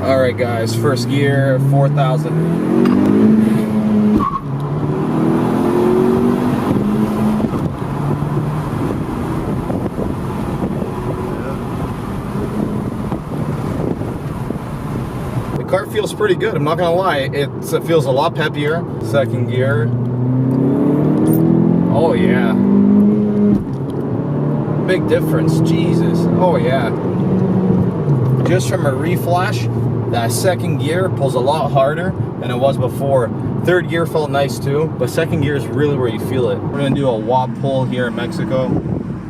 Alright guys, first gear, 4,000. The car feels pretty good, I'm not gonna lie. It feels a lot peppier. Second gear. Oh yeah. Big difference, Jesus. Oh yeah. Just from a reflash, that second gear pulls a lot harder than it was before. Third gear felt nice too, but second gear is really where you feel it. We're gonna do a wop pull here in Mexico,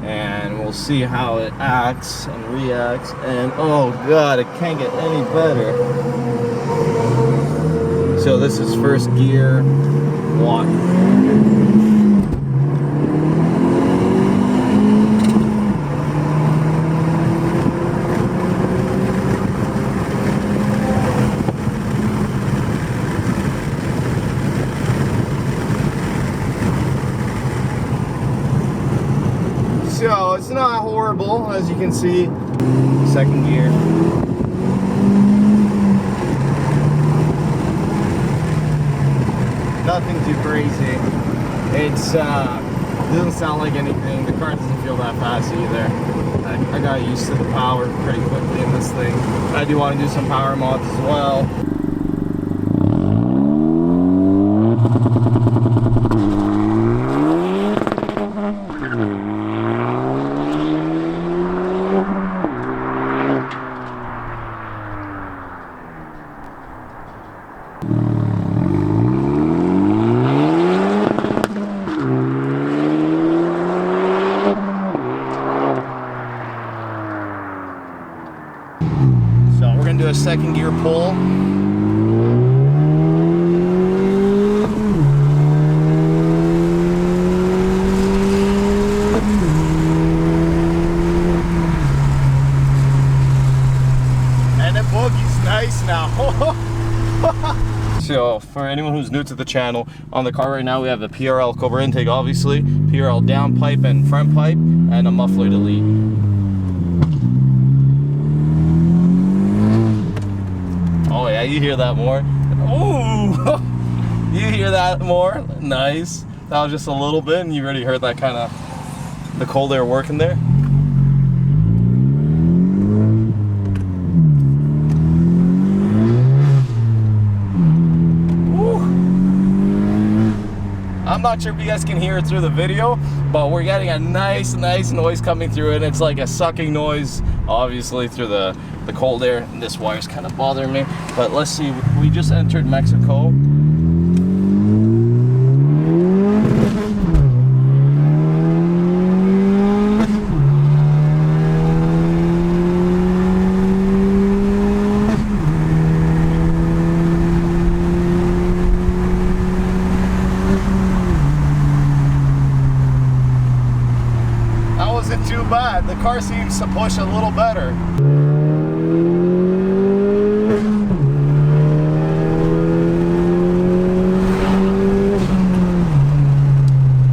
and we'll see how it acts and reacts. And oh God, it can't get any better. So this is first gear, one. So it's not horrible, as you can see. Second gear. Nothing too crazy. It's doesn't sound like anything. The car doesn't feel that fast either. I got used to the power pretty quickly in this thing. I do want to do some power mods as well. So we're gonna do a second gear pull. And the boogie's nice now. So for anyone who's new to the channel, on the car right now we have the PRL Cobra intake, obviously, PRL down pipe and front pipe, and a muffler delete. Oh yeah, you hear that more. Oh, you hear that more. Nice. That was just a little bit, and you already heard that kind of the cold air working there. I'm not sure if you guys can hear it through the video, but we're getting a nice noise coming through, and it's like a sucking noise, obviously, through the cold air. And this wire's kind of bothering me, but let's see. We just entered Mexico. Too bad. The car seems to push a little better.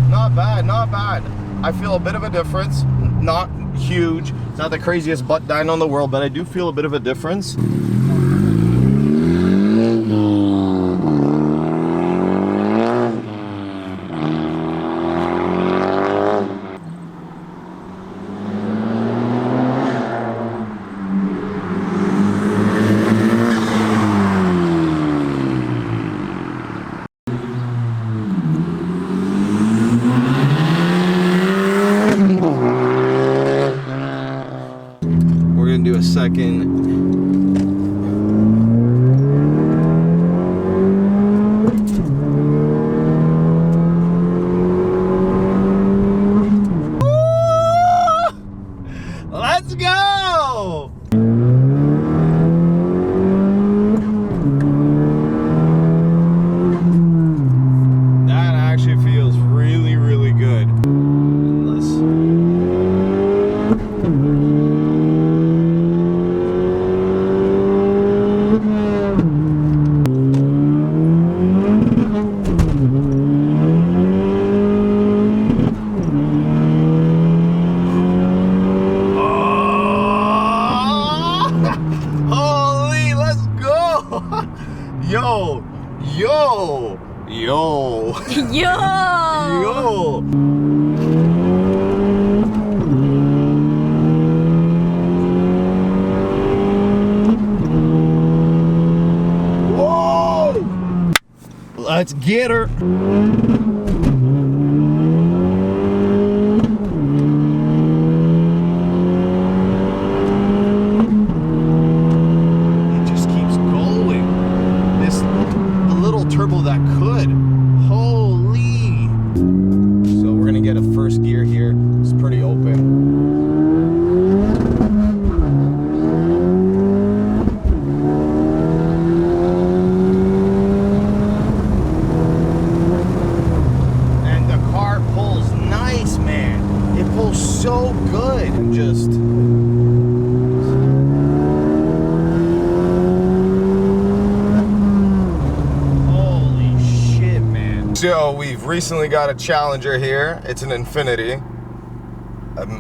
Not bad, not bad. I feel a bit of a difference. Not huge. It's not the craziest butt dyno in the world, but I do feel a bit of a difference. We're gonna do a second. Let's go! That actually feels really, really good. Yo. Yo. Yo. Whoa. Let's get her. Turbo that could. Holy. So we're gonna get a first gear here. It's pretty open. And the car pulls nice, man. It pulls so good. And just so we've recently got a Challenger here. It's an Infiniti.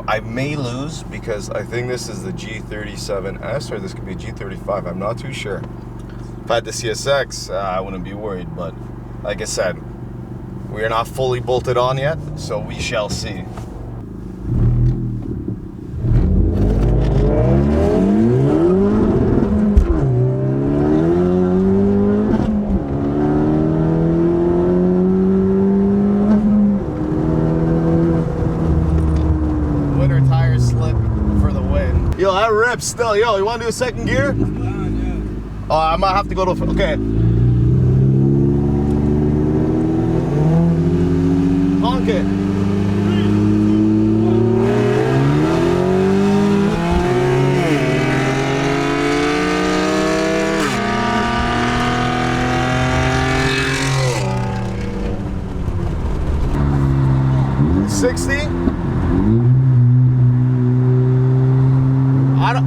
I may lose because I think this is the G37S or this could be G35. I'm not too sure. If I had the CSX, I wouldn't be worried. But like I said, we are not fully bolted on yet, so we shall see. Yo, that rips still. Yo, you want to do a second gear? Yeah. Oh, I might have to go to. Okay. Honk it. $60? I don't.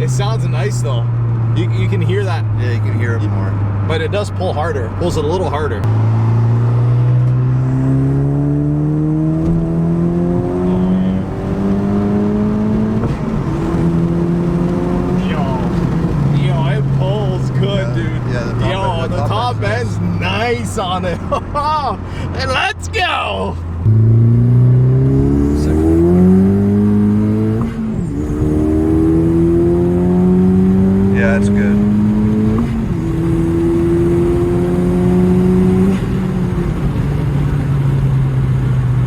It sounds nice though. You can hear that. Yeah, you can hear it more. But it does pull harder. Pulls it a little harder. Yo, it pulls good, dude. Yeah, the top end's nice on it. And let's go. Yeah, it's good.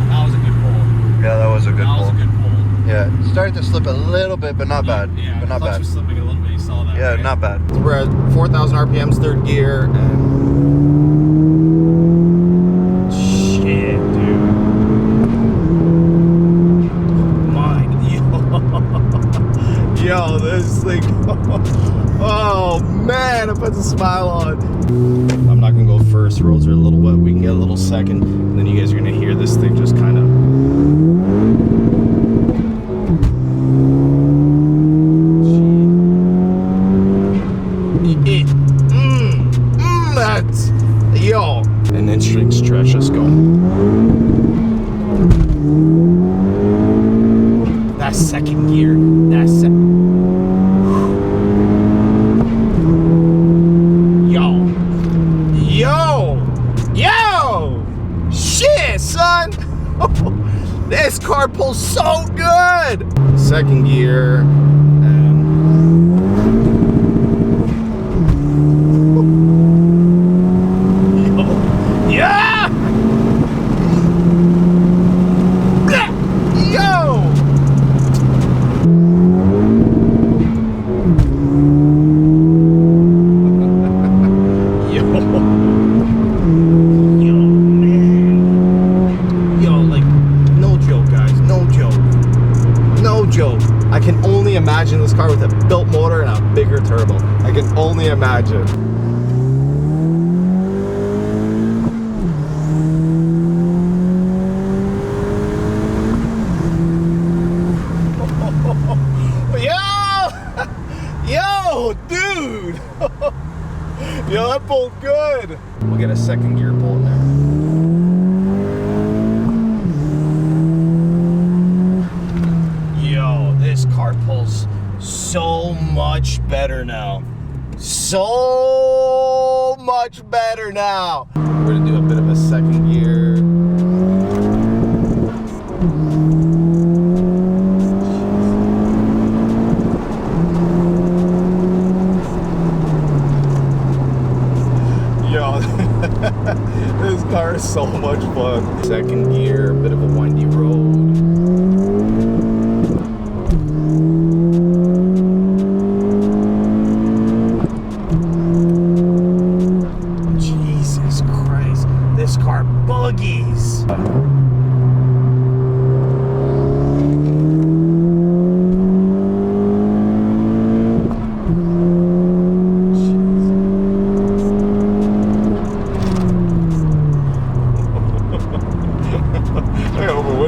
That was a good pull. Yeah, that was a good pull. That was a good pull. Yeah, it started to slip a little bit, but not bad. Yeah, but not bad. Was slipping a little bit. You saw that. Yeah, right? not bad. So we're at 4,000 RPMs, third gear, and shit, dude. Yo, this thing. Oh man, it puts a smile on. I'm not gonna go first. Roads are a little wet. We can get a little second, and then you guys are gonna hear this thing just kind of. That's yo. An inch stretch. Let's go. That second gear. Yo! Shit, son! This car pulls so good! Second gear. Yeah! Yo! motor and a bigger turbo. I can only imagine. Yo, dude! Yo, that pulled good. We'll get a second gear pull in there. Yo, this car pulls so much better now. So much better now. We're gonna do a bit of a second gear. This car is so much fun. Second gear, a bit of a windy road. Jesus Christ, this car buggies.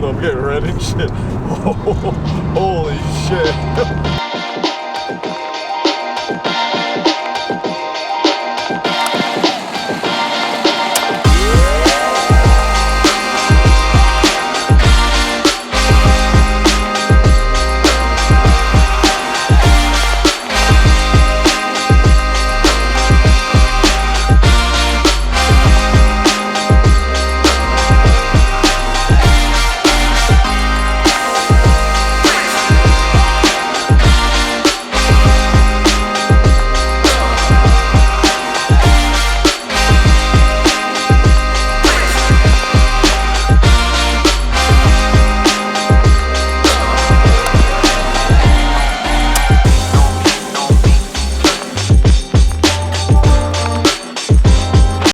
I'm getting red and shit.